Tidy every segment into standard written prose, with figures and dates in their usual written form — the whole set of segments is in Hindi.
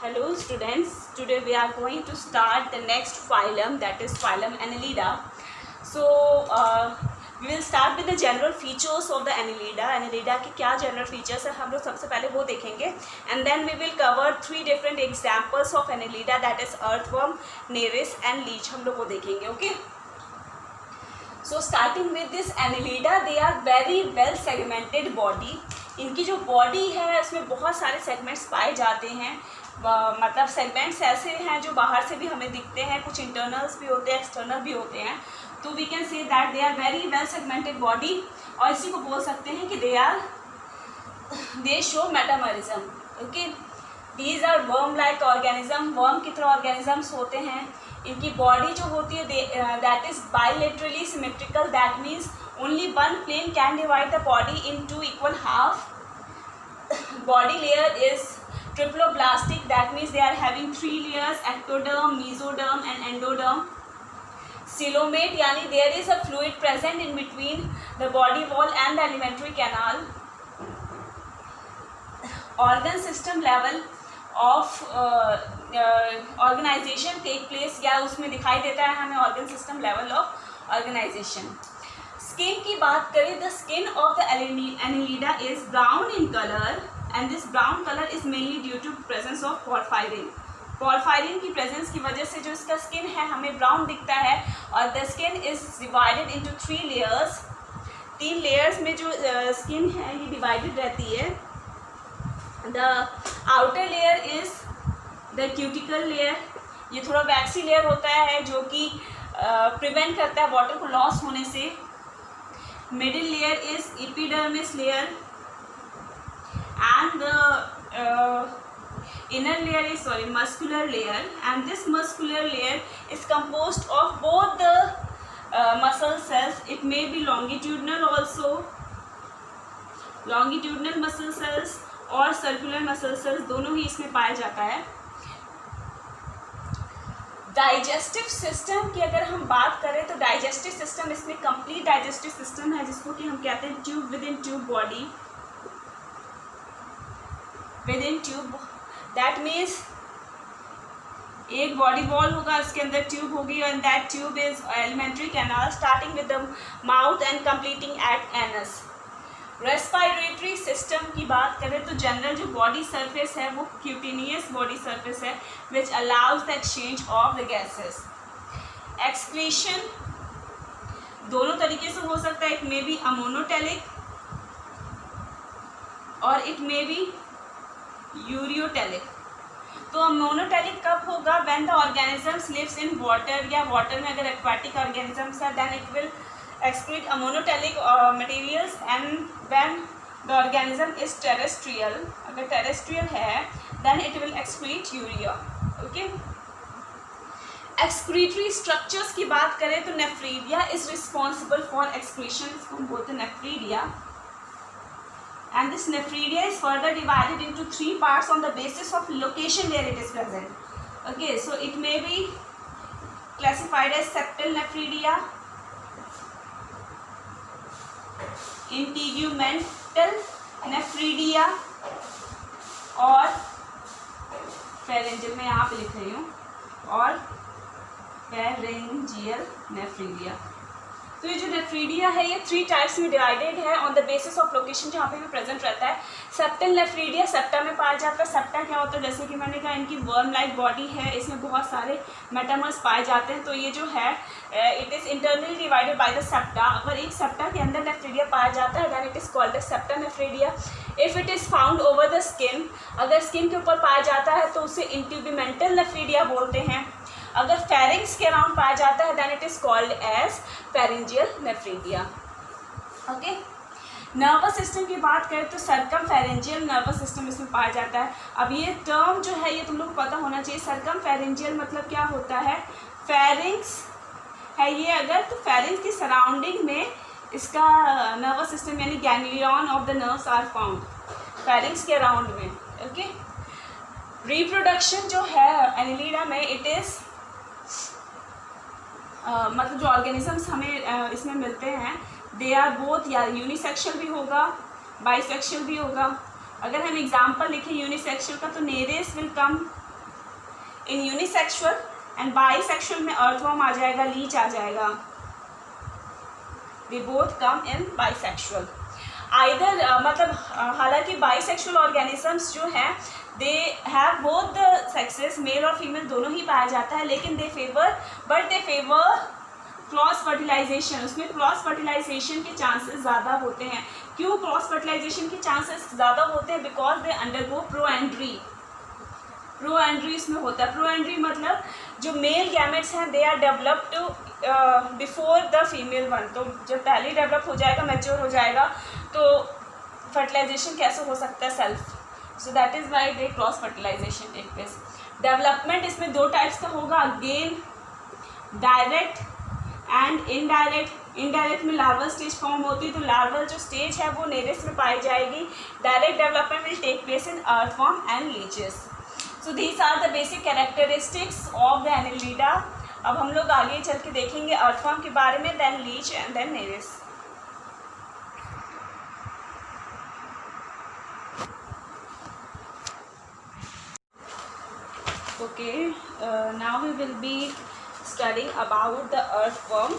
Hello students, today we are going to start the next phylum, that is phylum Annelida. So we will start with the general features of the Annelida. Annelida के क्या general features है हम लोग सबसे पहले वो देखेंगे, and then we will cover 3 different examples of Annelida, that is earthworm, Nereis and leech. हम लोग वो देखेंगे. Okay. So starting with this Annelida, they are very well segmented body. इनकी जो बॉडी है उसमें बहुत सारे सेगमेंट्स पाए जाते हैं. मतलब सेगमेंट्स ऐसे हैं जो बाहर से भी हमें दिखते हैं, कुछ इंटरनल्स भी होते हैं, एक्सटर्नल भी होते हैं. तो we can say that they are very well segmented body, और इसी को बोल सकते हैं कि they show metamerism. Okay, these are worm like organism, worm की तरह ऑर्गेनिजम्स होते हैं. इनकी बॉडी जो होती है that is bilaterally symmetrical, that means only one plane can divide the body into equal half. Body layer is triploblastic, that means they are having 3 layers: ectoderm, mesoderm and endoderm. Coelomate, yani there is a fluid present in between the body wall and the alimentary canal. Organ system level of organization take place, या उसमें दिखाई देता है हमें organ system level of organization. Skin की बात करें, the skin of the Annelida is brown in colour, and this brown colour is mainly due to presence of porphyrin. Porphyrin की प्रेजेंस की वजह से जो इसका स्किन है हमें ब्राउन दिखता है. और the skin is divided into 3 layers. 3 layers में जो स्किन है ये डिवाइडेड रहती है. The outer layer is the cuticle layer, ये थोड़ा वैक्सी लेयर होता है जो कि प्रिवेंट करता है वाटर को लॉस होने से. Middle layer is epidermis layer, and the inner layer is muscular layer, and this muscular layer is composed of both the muscle cells. It may be longitudinal also, longitudinal muscle cells और circular muscle cells दोनों ही इसमें पाया जाता है. डाइजेस्टिव सिस्टम की अगर हम बात करें तो डाइजेस्टिव सिस्टम इसमें कंप्लीट डाइजेस्टिव सिस्टम है, जिसको कि हम कहते हैं tube within tube body. Within tube, that means एक बॉडी वॉल होगा, इसके अंदर ट्यूब होगी, and that tube is alimentary canal starting with the mouth and completing at anus. Respiratory system की बात करें तो जनरल जो बॉडी सरफेस है वो क्यूटिनियस बॉडी सरफेस है, which allows the exchange of the gases. Excretion दोनों तरीके से हो सकता है. इट मे बी अमोनोटेलिक और इट मे बी यूरियोटेलिक. तो अमोनोटेलिक कब होगा? When the organisms lives in water, या वाटर में अगर एक्वाटिक ऑर्गेनिजम्स है then it will excrete ammonic materials, and when the organism is terrestrial, अगर terrestrial है then it will excrete urea. Okay. Excretory structures की बात करें तो nephridia is responsible for excretion, इसको हम बोलते हैं nephridia, and this nephridia is further divided into 3 parts on the basis of location where it is present. Okay, so it may be classified as septal nephridia, integumentary nephridia और फेरेंजियल, मैं यहाँ पे लिख रही हूँ, और फेरेंजियल नेफ्रीडिया. तो ये जो नेफ्रीडिया है ये 3 टाइप्स में डिवाइडेड है on the basis of location जहाँ पे भी प्रेजेंट रहता है. सेप्टल नेफ्रीडिया सेप्टा में पाया जाता है. सेप्टा क्या होता है? जैसे कि मैंने कहा इनकी वर्म लाइक बॉडी है, इसमें बहुत सारे मेटामर्स पाए जाते हैं. तो ये जो है it is internally divided by the septa. अगर एक सेप्टा के अंदर नेफ्रीडिया पाया जाता है then it is called the septa nephridia. If it is found over the skin, अगर स्किन के ऊपर पाया जाता है तो उसे इंट्यूबिमेंटल नेफ्रीडिया बोलते हैं. अगर फेरिंग्स के अराउंड पाया जाता है then it is called as pharyngeal nephridia. Okay. Nervous system की बात करें तो सर्कमफेरेंजियल नर्वस सिस्टम इसमें पाया जाता है. अब ये टर्म जो है ये तुम लोग को पता होना चाहिए. सर्कमफेरेंजियल मतलब क्या होता है? फेरिंग्स है ये अगर, तो फेरिंग्स की सराउंडिंग में इसका नर्वस सिस्टम यानी ganglion of the nerves are found pharynx के अराउंड में. ओके. रिप्रोडक्शन जो है Annelida में इट इज़ मतलब जो ऑर्गेनिजम्स हमें इसमें मिलते हैं दे आर बोथ, या यूनिसेक्शुअल भी होगा, बाइसेक्शुअल भी होगा. अगर हम एग्जाम्पल लिखें यूनिसेक्सुअल का तो Nereis will come in unisexual, and bisexual में अर्थवर्म आ जाएगा, लीच आ जाएगा. They both come in bisexual. Either मतलब हालांकि बाईसेक्सुअल ऑर्गेनिजम्स जो हैं they have both the sexes, male और फीमेल दोनों ही पाया जाता है, लेकिन दे फेवर क्रॉस फर्टिलाइजेशन. उसमें क्रॉस फर्टिलाइजेशन के चांसेस ज़्यादा होते हैं. क्यों क्रॉस फर्टिलाइजेशन के चांसेस ज़्यादा होते हैं? Because they undergo प्रोएंड्री. प्रोएंड्री इसमें होता है. प्रोएंड्री मतलब जो मेल गैमेट्स हैं they are developed before the female one. तो जब पहले डेवलप हो जाएगा, मैच्योर हो जाएगा, तो फर्टिलाइजेशन कैसे हो सकता है? Self. So that is why they cross fertilisation take place. Development इसमें दो टाइप्स का होगा, again direct and indirect. Indirect में लार्वल स्टेज फॉर्म होती है, तो लार्वल जो स्टेज है वो नेरेस में पाई जाएगी. Direct development will take place in earthworm and leeches. So these are the basic characteristics of the Annelida. अब हम लोग आगे चल के देखेंगे अर्थवर्म के बारे में, then leech and then Nereis. Okay, now we will be studying about the earthworm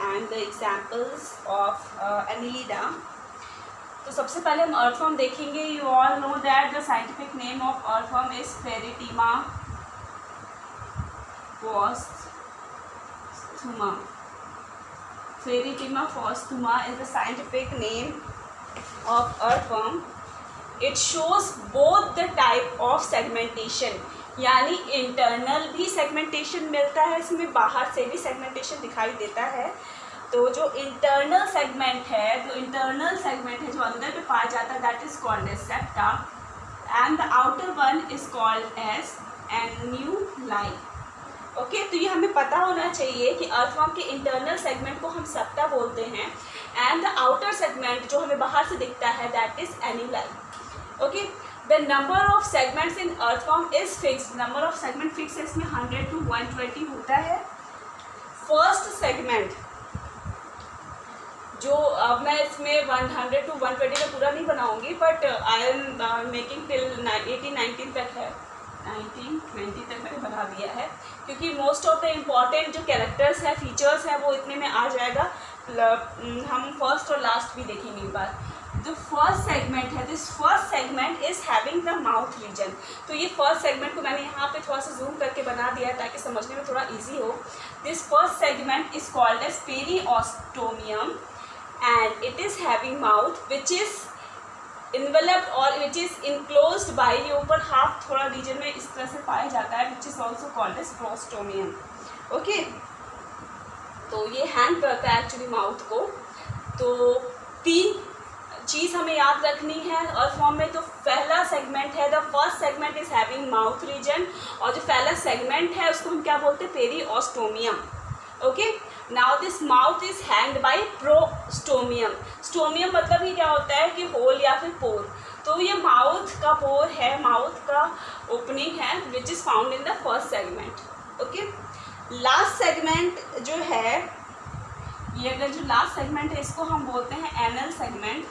and the examples of Annelida. तो सबसे पहले हम earthworm देखेंगे. You all know that the scientific name of earthworm is Pheretima posthuma. Pheretima posthuma is the scientific name of earthworm. It shows both the type of segmentation. यानी इंटरनल भी सेगमेंटेशन मिलता है इसमें, बाहर से भी सेगमेंटेशन दिखाई देता है. तो जो इंटरनल सेगमेंट है, जो अंदर पे पाया जाता है, that is called as septa, and the outer one is called as annuli. Okay, तो ये हमें पता होना चाहिए कि अर्थवर्म के इंटरनल सेगमेंट को हम सेप्टा बोलते हैं, एंड द आउटर सेगमेंट जो हमें बाहर से दिखता है that is annuli. Okay, the number of segments in earthworm is fixed. number of segment fixed है, इसमें 100 to 120 होता है. फर्स्ट सेगमेंट जो अब मैं इसमें 100 to 120 में पूरा नहीं बनाऊंगी, but I am making till 18-19 तक है. 19-20 तक मैंने बना दिया है, क्योंकि मोस्ट ऑफ द इम्पॉर्टेंट जो कैरेक्टर्स हैं, फीचर्स हैं, वो इतने में आ जाएगा. हम फर्स्ट और लास्ट भी देखेंगे एक बार. जो फर्स्ट सेगमेंट है, this first segment is having the mouth region. तो ये फर्स्ट सेगमेंट को मैंने यहाँ पे थोड़ा सा जूम करके बना दिया है ताकि समझने में थोड़ा इजी हो. This first segment is called as peristomium and it is having mouth which is enveloped or which is enclosed bye. ये ऊपर हाफ थोड़ा रीजन में इस तरह से पाया जाता है, which is also called as prostomium. Okay, तो ये हैंग करता है एक्चुअली माउथ को. तो तीन चीज़ हमें याद रखनी है अर्थवर्म में. तो पहला सेगमेंट है, the first segment is having mouth region, और जो पहला सेगमेंट है उसको हम क्या बोलते हैं? Peristomium. Okay, now this mouth is hanged by prostomium. Stomium मतलब ही क्या होता है कि होल या फिर पोर. तो ये माउथ का पोर है, माउथ का ओपनिंग है, which is found in the first segment. Okay, last segment जो है, ये अगर जो लास्ट सेगमेंट है इसको हम बोलते हैं एनल सेगमेंट,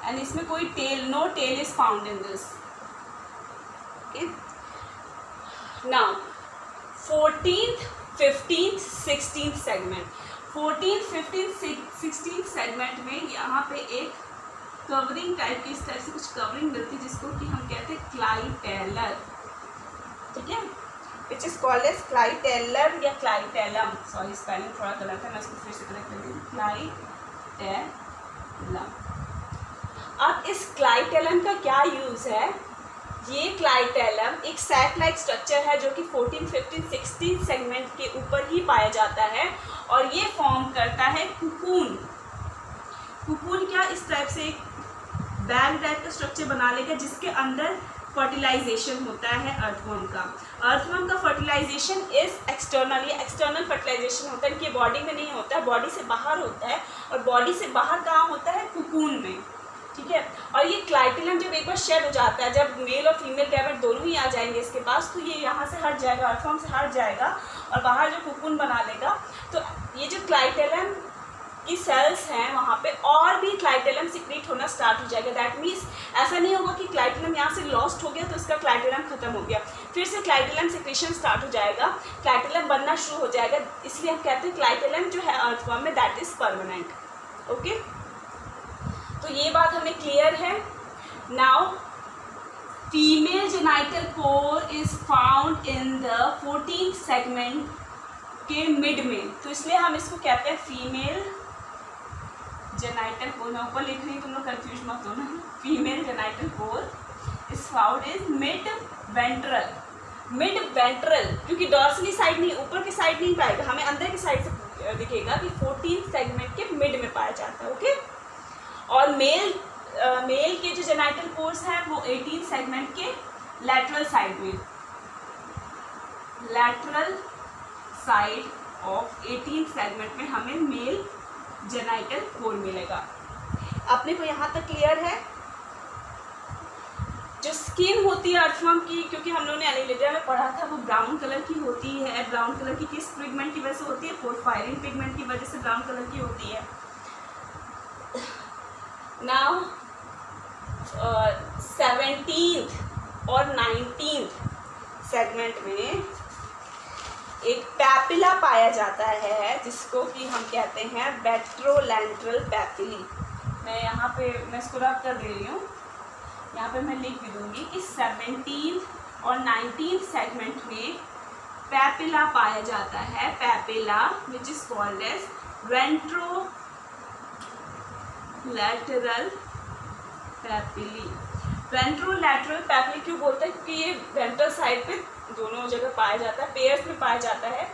एंड इसमें कोई tail, no tail is found in this. Okay, now 14th, 15th, 16th segment. 14th, 15th, 16th segment में यहाँ पे एक कवरिंग टाइप की, इस टाइप से कुछ कवरिंग मिलती है जिसको कि हम कहते हैं क्लाइटेलर. ठीक है, which is called as clitellar या क्लाइटेलम. सॉरी, स्पेलिंग थोड़ा गलत है, मैं इसको फिर से करेक्ट कर दूँ. क्लाइटेलम. अब इस क्लाइटेलम का क्या यूज़ है? ये क्लाइटेलम एक सैक लाइक स्ट्रक्चर है जो कि 14, 15, 16 सेगमेंट के ऊपर ही पाया जाता है, और ये फॉर्म करता है कुकून. कुकून क्या, इस टाइप से एक बैग टाइप का स्ट्रक्चर बना लेगा जिसके अंदर फर्टिलाइजेशन होता है अर्थवर्म का. अर्थवर्म का फर्टिलाइजेशन इज एक्सटर्नल. ये एक्सटर्नल फर्टिलाइजेशन होता है, कि बॉडी में नहीं होता है, बॉडी से बाहर होता है, और बॉडी से बाहर कहाँ होता है? कुकून में. ठीक है, और ये क्लाइटेलम जब एक बार शेड हो जाता है, जब मेल और फीमेल गैमेट दोनों ही आ जाएंगे इसके पास, तो ये यहाँ से हट जाएगा, अर्थवर्म से हट जाएगा और बाहर जो कुकून बना लेगा. तो ये जो क्लाइटेलम की सेल्स हैं वहाँ पे और भी क्लाइटेलम सिक्रीट होना होना स्टार्ट हो जाएगा। दैट मीन्स ऐसा नहीं होगा कि क्लाइटेलम यहाँ से लॉस्ट हो गया तो इसका क्लाइटेलम खत्म हो गया, फिर से क्लाइटेलम सेक्रेशन स्टार्ट हो जाएगा, क्लाइटेलम बनना शुरू हो जाएगा। इसलिए हम कहते हैं क्लाइटेलम जो है अर्थवर्म में दैट इज परमानेंट। ओके, तो ये बात हमें क्लियर है। Now female genital core is found in the 14th segment के मिड में, तो इसलिए हम इसको कहते हैं फीमेल जेनाइटल कोर। मैं ऊपर लिख रही हूँ, तुम लोग कंफ्यूज मत होना। Female genital core is found in mid ventral. Mid ventral क्योंकि डॉर्सली साइड नहीं, ऊपर की साइड नहीं पाएगा, हमें अंदर की साइड से दिखेगा कि 14th सेगमेंट के मिड में पाया जाता है। ओके, और मेल के जो जेनाइटल कोर्स हैं वो 18th सेगमेंट के लैटरल साइड में, lateral side of 18th segment में हमें मेल जेनाइटल कोर मिलेगा। अपने को यहाँ तक क्लियर है। जो स्किन होती है अर्थवर्म की, क्योंकि हम लोगों ने एनिलिडा में पढ़ा था, वो ब्राउन कलर की होती है। ब्राउन कलर की किस पिगमेंट की वजह से होती है? पोर्फायरिन पिगमेंट की वजह से ब्राउन कलर की होती है। नाउ 17th और 19th सेगमेंट में एक पैपिला पाया जाता है जिसको कि हम कहते हैं वेट्रोलैटरल पैपिली। मैं यहाँ पे मैं इसको रब कर दे रही हूँ, यहाँ पे मैं लिख भी दूँगी कि 17th और 19th सेगमेंट में पैपिला पाया जाता है। Papilla which is called as ventrolateral papillae. Ventrolateral papillae क्यों बोलते हैं? क्योंकि ये वेंट्रल साइड पे दोनों जगह पाया जाता है, पेयर्स में पाया जाता है।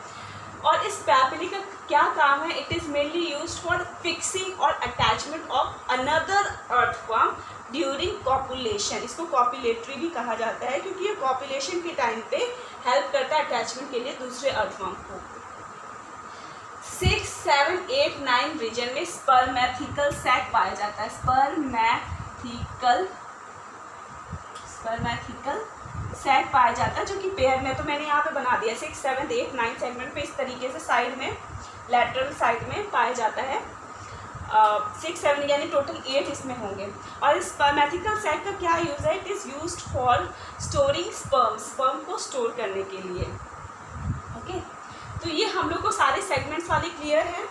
और इस पैपिली का क्या काम है? It is mainly used for fixing और attachment of another earthworm during copulation. इसको कॉपुलेटरी भी कहा जाता है क्योंकि ये कॉपुलेशन के टाइम पे हेल्प करता है अटैचमेंट के लिए दूसरे अर्थवर्म को। 6, 7, 8, 9 रीजन में स्पर्मेथिकल सैक पाया जाता है। स्पर्मेथिकल सैक पाया जाता है जो कि पेयर में, तो मैंने यहाँ पे बना दिया 6, 7, 8, 9 सेगमेंट पे इस तरीके से साइड में, लैटरल साइड में पाया जाता है। 6, 7 यानी टोटल 8 इसमें होंगे। और इस स्पर्मेथिकल सैक का क्या यूज़ है? It is used for storing sperm को स्टोर करने के लिए। ओके, तो ये हम लोग को सारे सेगमेंट्स वाले क्लियर हैं।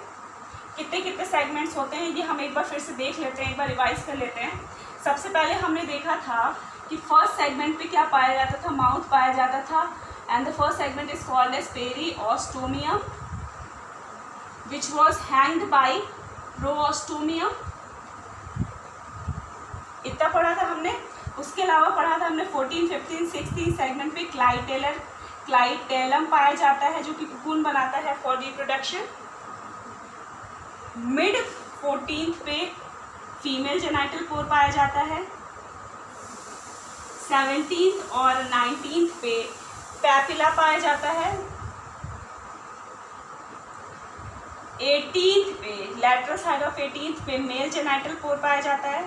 कितने कितने सेगमेंट्स होते हैं ये हम एक बार फिर से देख लेते हैं, एक बार रिवाइज कर लेते हैं। सबसे पहले हमने देखा था कि फर्स्ट सेगमेंट पे क्या पाया जाता था? माउथ पाया जाता था। And the first segment is called as peristomium which was hanged by prostomium. इतना पढ़ा था हमने। उसके अलावा पढ़ा था हमने 14, 15, 16 सेगमेंट पे क्लाइटेलम पाया जाता है जो कि कोकून बनाता है फॉर रिप्रोडक्शन। मिड 14th पे फीमेल जेनाइटल कोर पाया जाता है। 17th और 19th पे पैपिला पाया जाता है। 18th पे लैटरल साइड ऑफ 18th पे मेल जेनाइटल कोर पाया जाता है।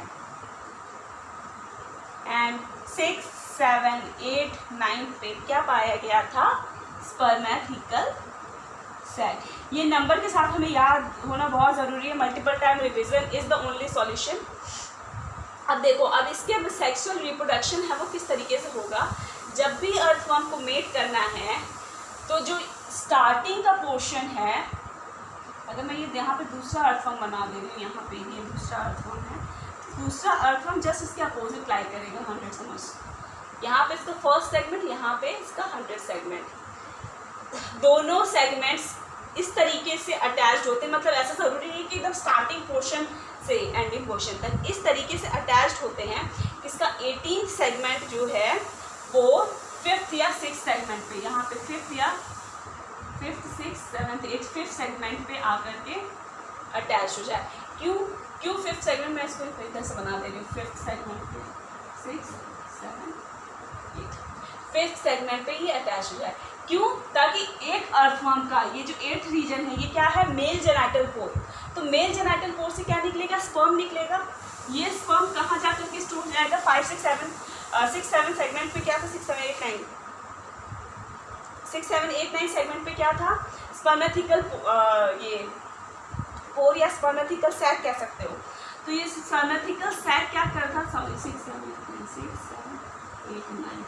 एंड 6, 7, 8, 9 पे क्या पाया गया था? स्पर्मेथिकल सैक। ये नंबर के साथ हमें याद होना बहुत ज़रूरी है। Multiple time revision is the only solution. अब देखो, अब इसके सेक्सुअल रिप्रोडक्शन है वो किस तरीके से होगा? जब भी अर्थवर्म को मेट करना है तो जो स्टार्टिंग का पोर्शन है, अगर मैं ये यहाँ पे दूसरा अर्थवर्म बना दे रही हूँ, यहाँ पे ये दूसरा अर्थवर्म है, दूसरा अर्थवर्म जस्ट इसके अपोजिट लाई करेगा 100 समझ। यहाँ पे इसका फर्स्ट सेगमेंट, यहाँ पे इसका 100 सेगमेंट। दोनों सेगमेंट्स इस तरीके से अटैच्ड होते हैं, मतलब ऐसा ज़रूरी नहीं कि एकदम स्टार्टिंग पोर्शन से एंडिंग पोर्शन तक इस तरीके से अटैच्ड होते हैं। इसका 18th सेगमेंट जो है वो 5th या 6th सेगमेंट पे, यहाँ पे 5th या 5th, 6th, 7th, 8th, 5th segment पे आकर के अटैच हो जाए। क्यों 5th सेगमेंट? मैं इसको इधर से बना दे रही हूँ। 5th सेगमेंट पे 6, 7, 8 5th सेगमेंट पे ये अटैच हो जाए। क्यों? ताकि एक अर्थवर्म का ये जो 8th रीजन है ये क्या है? Mail genital core. तो मेल जेनाइटल कोर से क्या निकलेगा? स्पर्म निकलेगा। ये स्पर्म कहाँ जाकर के स्टोर हो जाएगा? 5, 6, 7 सेगमेंट पे क्या था? 6, 7, 8, 9 सेगमेंट पे क्या था? स्पर्मेथिकल ये कोर या स्पर्मेथिकल सैक कह सकते हो। तो ये स्पर्मेटिकल सैक क्या करता है, 6 7 8 9,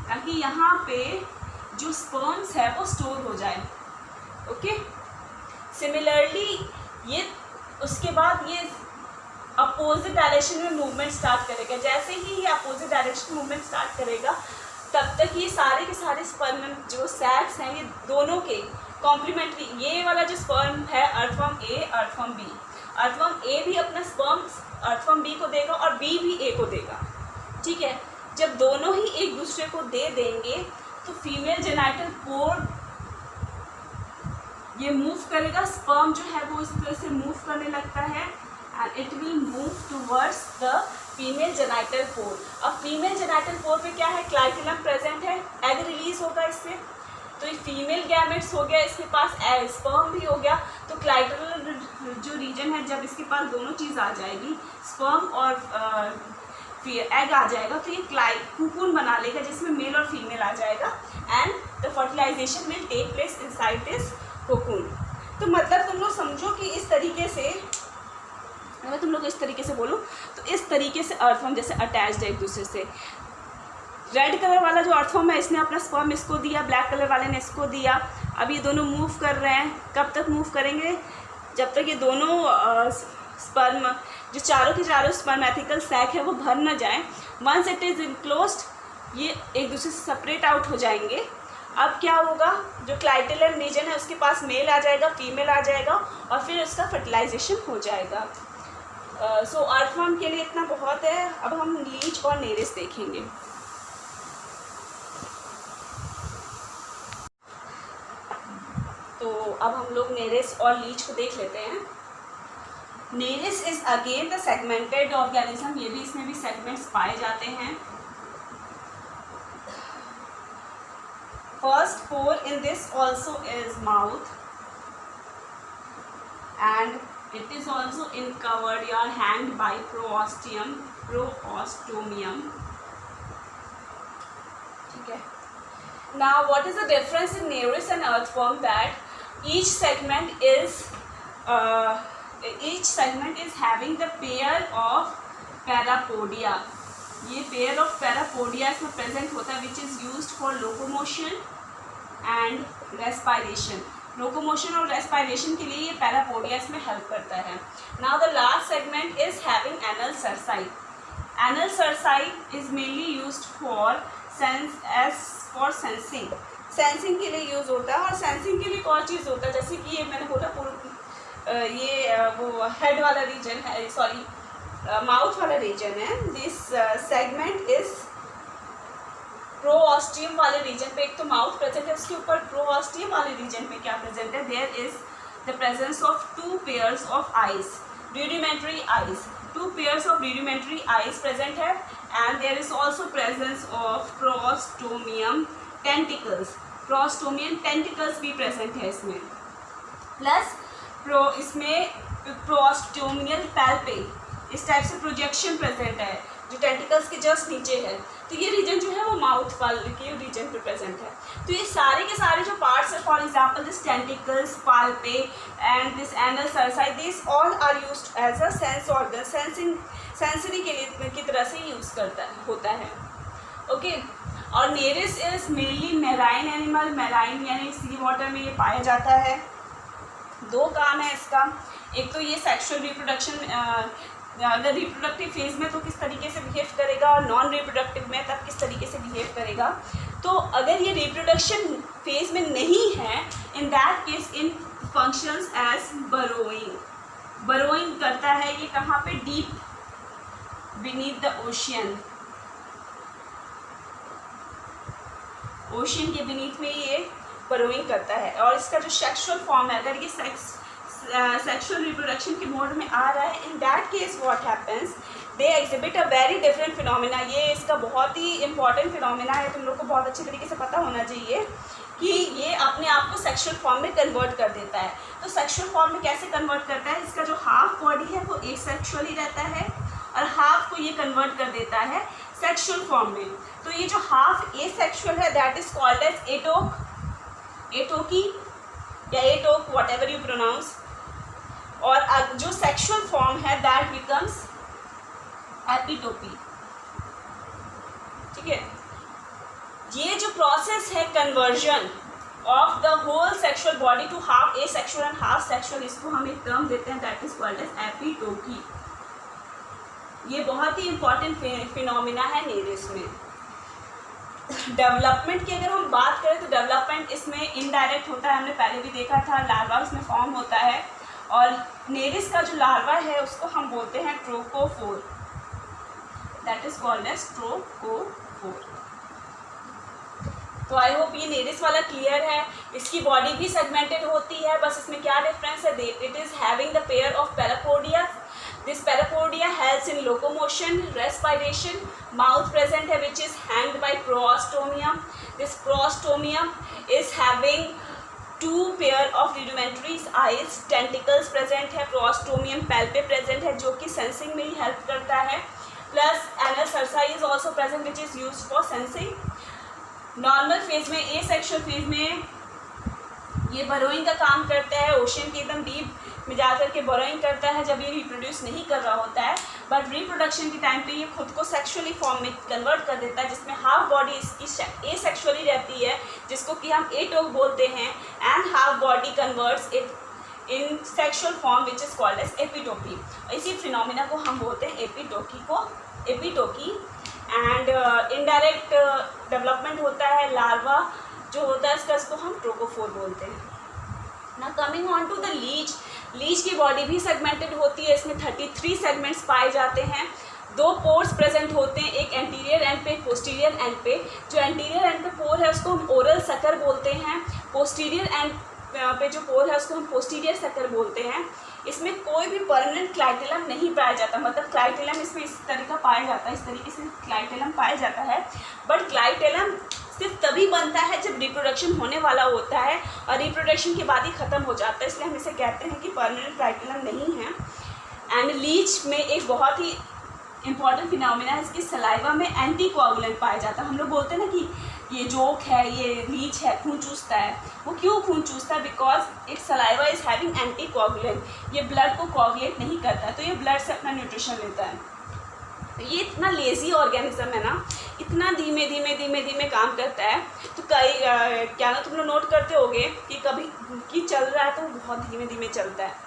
ताकि यहाँ पे जो स्पर्म्स है वो स्टोर हो जाए। ओके, सिमिलरली ये उसके बाद ये अपोजिट डायरेक्शन में मूवमेंट स्टार्ट करेगा। जैसे ही ये अपोजिट डायरेक्शन मूवमेंट स्टार्ट करेगा तब तक ये सारे के सारे स्पर्म जो सैक्स हैं ये दोनों के कॉम्प्लीमेंट्री, ये वाला जो स्पर्म है अर्थवर्म ए अर्थवर्म बी, अर्थवर्म ए भी अपना स्पर्म अर्थवर्म बी को देगा और बी भी ए को देगा। ठीक है, जब दोनों ही एक दूसरे को दे देंगे तो फीमेल जेनाइटल पोर ये मूव करेगा, स्पर्म जो है वो इस तरह से मूव करने लगता है and it will move towards the female genital pore। अब फीमेल जेनाइटल पोर पे क्या है, क्लाइटिलम प्रेजेंट है, एग रिलीज होगा इससे, तो ये फीमेल गैमेट्स हो गया, इसके पास स्पर्म भी हो गया। तो क्लाइटल जो रीजन है, जब इसके पास दोनों चीज़ आ जाएगी, स्पर्म और एग आ जाएगा, तो ये कुकून बना लेगा जिसमें मेल और फीमेल आ जाएगा and the fertilisation will take place inside this cocoon. तो मतलब तुम लोग समझो कि इस तरीके से, अगर तुम लोग इस तरीके से बोलो तो इस तरीके से अर्थवर्म जैसे अटैच्ड है एक दूसरे से। रेड कलर वाला जो अर्थवर्म है इसने अपना स्पर्म इसको दिया, ब्लैक कलर वाले ने इसको दिया। अब ये दोनों मूव कर रहे हैं, कब तक मूव करेंगे, जब तक ये दोनों स्पर्म जो चारों के चारों स्पर्मेटिकल सैक है वो भर न जाए। वंस इट इज़ इनक्लोज्ड ये एक दूसरे से सेपरेट आउट हो जाएंगे। अब क्या होगा, जो क्लाइटिलम रीजन है उसके पास मेल आ जाएगा, फीमेल आ जाएगा और फिर उसका फर्टिलाइजेशन हो जाएगा। सो अर्थवर्म के लिए इतना बहुत है। अब हम लीच और नेरिस देखेंगे। तो अब हम लोग नेरिस और लीच को देख लेते हैं। Nereis is again the segmented organism, ये भी इसमें भी सेगमेंट्स पाए जाते हैं। First pore in this also is mouth and it is also covered or hanged by proostomium। ठीक है, now what is the difference in nereis and earthworm, that each segment is having the pair of parapodia। ये pair of parapodia इसमें present होता है which is used for locomotion and respiration। Locomotion और रेस्पिरेशन के लिए ये पैरापोडिया इसमें हेल्प करता है। Now the last segment is having anal cerci. Anal cerci is mainly used for sensing, sensing के लिए यूज़ होता है। और सेंसिंग के लिए कौन चीज़ होता है, जैसे कि ये मैंने बोला पूरा ये वो हेड वाला रीजन है, सॉरी माउथ वाला रीजन है। दिस सेगमेंट इज प्रोऑस्टियम वाले रीजन पे, एक तो माउथ प्रेजेंट है, उसके ऊपर प्रोऑस्टियम वाले रीजन पे क्या प्रेजेंट है, there is the presence of 2 pairs of eyes, rudimentary eyes, 2 pairs of rudimentary eyes present है and there is also presence of prostomium tentacles, prostomium tentacles भी प्रेजेंट है इसमें। प्लस इसमें प्रोस्टोमियल पैल्पे, इस टाइप से प्रोजेक्शन प्रेजेंट है जो टेंटिकल्स के जस्ट नीचे है। तो ये रीजन जो है वो माउथ वाले के रीजन पे प्रेजेंट है। तो ये सारे के सारे जो पार्ट्स है, for example this tentacles, palpae and this anal cirri, this all are used as a sense organ, sensory के लिए की तरह से यूज़ होता है। ओके, और Nereis is mainly marine animal, marine यानी सी वाटर में ये पाया जाता है। 2 काम है इसका, एक तो ये सेक्सुअल रिप्रोडक्शन, अगर रिप्रोडक्टिव फेज में तो किस तरीके से बिहेव करेगा और नॉन रिप्रोडक्टिव में तब किस तरीके से बिहेव करेगा। तो अगर ये रिप्रोडक्शन फेज में नहीं है, in that case in functions as burrowing, burrowing करता है ये कहाँ पे, deep beneath the ocean, ocean के बीनीथ में ये बरोइंग करता है। और इसका जो सेक्सुअल फॉर्म है, अगर ये सेक्सुअल रिप्रोडक्शन के मोड में आ रहा है, in that case what happens, they exhibit a very different phenomena. ये इसका बहुत ही इंपॉर्टेंट फिनोमिना है, तुम लोग को बहुत अच्छे तरीके से पता होना चाहिए कि ये अपने आप को सेक्सुअल फॉर्म में कन्वर्ट कर देता है। तो सेक्सुअल फॉर्म में कैसे कन्वर्ट करता है, इसका जो हाफ बॉडी है वो एसेक्सुअल ही रहता है और हाफ को ये कन्वर्ट कर देता है सेक्सुअल फॉर्म में। तो ये जो हाफ एसेक्सुअल है that is called as atoke, atoky या एटोक, व्हाटएवर यू प्रोनाउंस। और जो सेक्सुअल फॉर्म है दैट बिकम्स एपिटोपी। ठीक है, ये जो प्रोसेस है conversion of the whole sexual body to half asexual and half sexual, इसको हम एक टर्म देते हैं that is called as epitoky. ये बहुत ही इंपॉर्टेंट फिनोमिना है नेरिस में। डेवलपमेंट की अगर हम बात करें तो डेवलपमेंट इसमें इनडायरेक्ट होता है, हमने पहले भी देखा था, लार्वा उसमें फॉर्म होता है और नेरिस का जो लार्वा है उसको हम बोलते हैं trochophore, that is called as trochophore. तो आई होप ये नेरिस वाला क्लियर है। इसकी बॉडी भी सेगमेंटेड होती है, बस इसमें क्या डिफरेंस है, it is having the pair of parapodia. This parapodia helps in locomotion, respiration, mouth present है which is hanged by prostomium. This prostomium is having 2 pair of rudimentary eyes, tentacles present है, प्रोस्टोमियम पैल्पे प्रेजेंट है जो कि सेंसिंग में ही हेल्प करता है, plus anal cirrus is also present which is use for sensing. Normal phase में, ए सेक्शुअल फेज में ये बरोइंग का काम करता है, ओशन के एकदम डीप में जा कर के बरोइंग करता है जब ये रिप्रोड्यूस नहीं कर रहा होता है, बट रिप्रोडक्शन के टाइम पे ये खुद को सेक्सुअली फॉर्म में कन्वर्ट कर देता है जिसमें हाफ बॉडी इसकी ए सेक्सुअली रहती है जिसको कि हम एटोक बोलते हैं, and half body converts it in sexual form which is called as epitoky. इसी फिनोमिना को हम बोलते हैं एपिटोकी। एंड इनडायरेक्ट डेवलपमेंट होता है, लार्वा जो होता है इसको हम ट्रोकोफोर बोलते हैं। ना coming on to the leech की बॉडी भी सेगमेंटेड होती है, इसमें 33 सेगमेंट्स पाए जाते हैं। 2 पोर्स प्रेजेंट होते हैं, एक एंटीरियर एंड पे, एक पोस्टीरियर एंड पे। जो एंटीरियर एंड पे पोर है उसको हम ओरल सकर बोलते हैं, पोस्टीरियर एंड पे जो पोर है उसको हम पोस्टीरियर सकर बोलते हैं। इसमें कोई भी परमानेंट क्लाइटेलम नहीं पाया जाता, मतलब क्लाइटेलम इसमें इस तरीका पाया जाता है, इस तरीके से क्लाइटेलम पाया जाता है, बट क्लाइटेलम सिर्फ तभी बनता है जब रिप्रोडक्शन होने वाला होता है और रिप्रोडक्शन के बाद ही ख़त्म हो जाता है, इसलिए हम इसे कहते हैं कि परमानेंट क्लाइटेलम नहीं है। एंड लीच में एक बहुत ही इंपॉर्टेंट फिनोमिना है, इसकी सलाइवा में एंटीकोआगुलेंट पाया जाता है। हम लोग बोलते हैं ना कि ये जोक है, ये लीच है, खून चूसता है। वो क्यों खून चूसता है? Because it saliva is having anticoagulant. ये ब्लड को कोआगुलेट नहीं करता है, तो ये ब्लड से अपना न्यूट्रिशन लेता है। तो ये इतना लेज़ी ऑर्गेनिज्म है ना, इतना धीमे धीमे काम करता है। तो कई क्या ना तुम लोग नोट करते होगे कि कभी कि चल रहा है तो बहुत धीमे चलता है।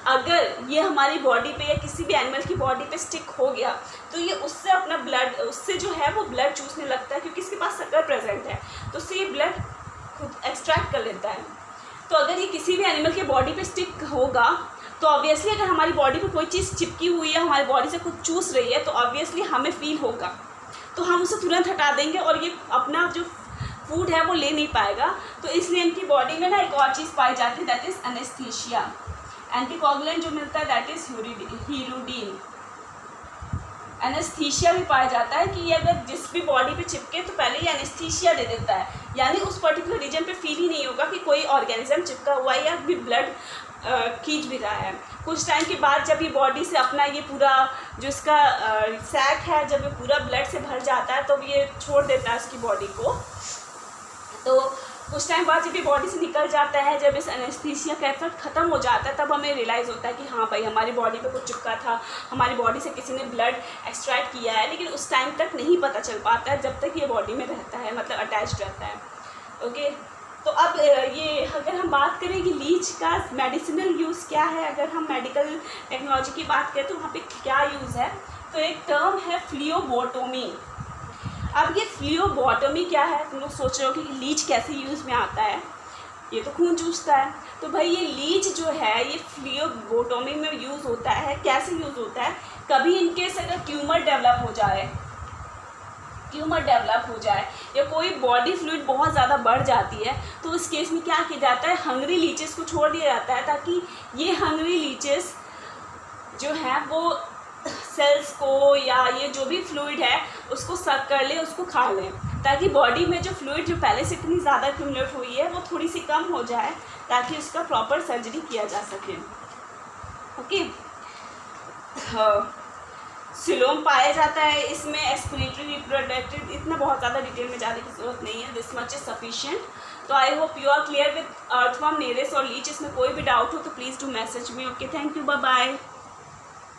अगर ये हमारी बॉडी पे या किसी भी एनिमल की बॉडी पे स्टिक हो गया तो ये उससे अपना ब्लड, उससे जो है वो ब्लड चूसने लगता है, क्योंकि इसके पास शक्कर प्रेजेंट है, तो उससे ये ब्लड खुद एक्सट्रैक्ट कर लेता है। तो अगर ये किसी भी एनिमल की बॉडी पे स्टिक होगा तो ऑब्वियसली अगर हमारी बॉडी पे कोई चीज़ चिपकी हुई है, हमारी बॉडी से कुछ चूस रही है, तो ऑब्वियसली हमें फील होगा, तो हम उसे तुरंत हटा देंगे और ये अपना जो फूड है वो ले नहीं पाएगा। तो इसलिए इनकी बॉडी में ना एक और चीज़ पाई जाती है, दैट इज़ एनेस्थीसिया। एंटीकोगुलेंट जो मिलता है दैट इज़ हीरोडीन। एनेस्थीसिया भी पाया जाता है कि ये अगर जिस भी बॉडी पे चिपके तो पहले ये एनेस्थीसिया दे देता है, यानी उस पर्टिकुलर रीजन पे फील ही नहीं होगा कि कोई ऑर्गेनिज्म चिपका हुआ है या भी ब्लड खींच भी रहा है। कुछ टाइम के बाद जब ये बॉडी से अपना ये पूरा जो इसका सैक है, जब ये पूरा ब्लड से भर जाता है तो ये छोड़ देता है उसकी बॉडी को। तो कुछ टाइम बाद जब ये बॉडी से निकल जाता है, जब इस एनेस्थीसिया का इफेक्ट ख़त्म हो जाता है, तब हमें रियलाइज़ होता है कि हाँ भाई हमारी बॉडी पे कुछ चिपका था, हमारी बॉडी से किसी ने ब्लड एक्सट्रैक्ट किया है, लेकिन उस टाइम तक नहीं पता चल पाता है जब तक ये बॉडी में रहता है, मतलब अटैच्ड रहता है। ओके, तो अब ये अगर हम बात करें कि लीच का मेडिसिनल यूज़ क्या है, अगर हम मेडिकल टेक्नोलॉजी की बात करें तो वहाँ पे क्या यूज़ है, तो एक टर्म है फ्लियोबोटोमी। अब ये फ्लियोबोटोमी क्या है? तुम लोग सोच रहे हो कि लीच कैसे यूज़ में आता है, ये तो खून चूसता है। तो भाई ये लीच जो है ये फ्लियोबोटोमी में यूज़ होता है। कैसे यूज़ होता है? कभी इनकेस अगर ट्यूमर डेवलप हो जाए या कोई बॉडी फ्लूइड बहुत ज़्यादा बढ़ जाती है, तो उस केस में क्या किया जाता है, हंग्री लीचेस को छोड़ दिया जाता है, ताकि ये हंग्री लीचेस जो हैं वो सेल्स को या ये जो भी फ्लूइड है उसको सक कर ले, उसको खा लें, ताकि बॉडी में जो फ्लूइड जो पहले से इतनी ज़्यादा एक्यूमुलेट हुई है वो थोड़ी सी कम हो जाए, ताकि उसका प्रॉपर सर्जरी किया जा सके। ओके, सिलोम पाया जाता है इसमें, एक्सक्रीटरी, रिप्रोडक्टिव, इतना बहुत ज़्यादा डिटेल में जाने की जरूरत नहीं है, दिस मच इज सफिशिएंट। तो I hope you are clear with earthworm, Nereis और लीच। इसमें कोई भी डाउट हो तो please do message me. Okay, thank you, bye bye.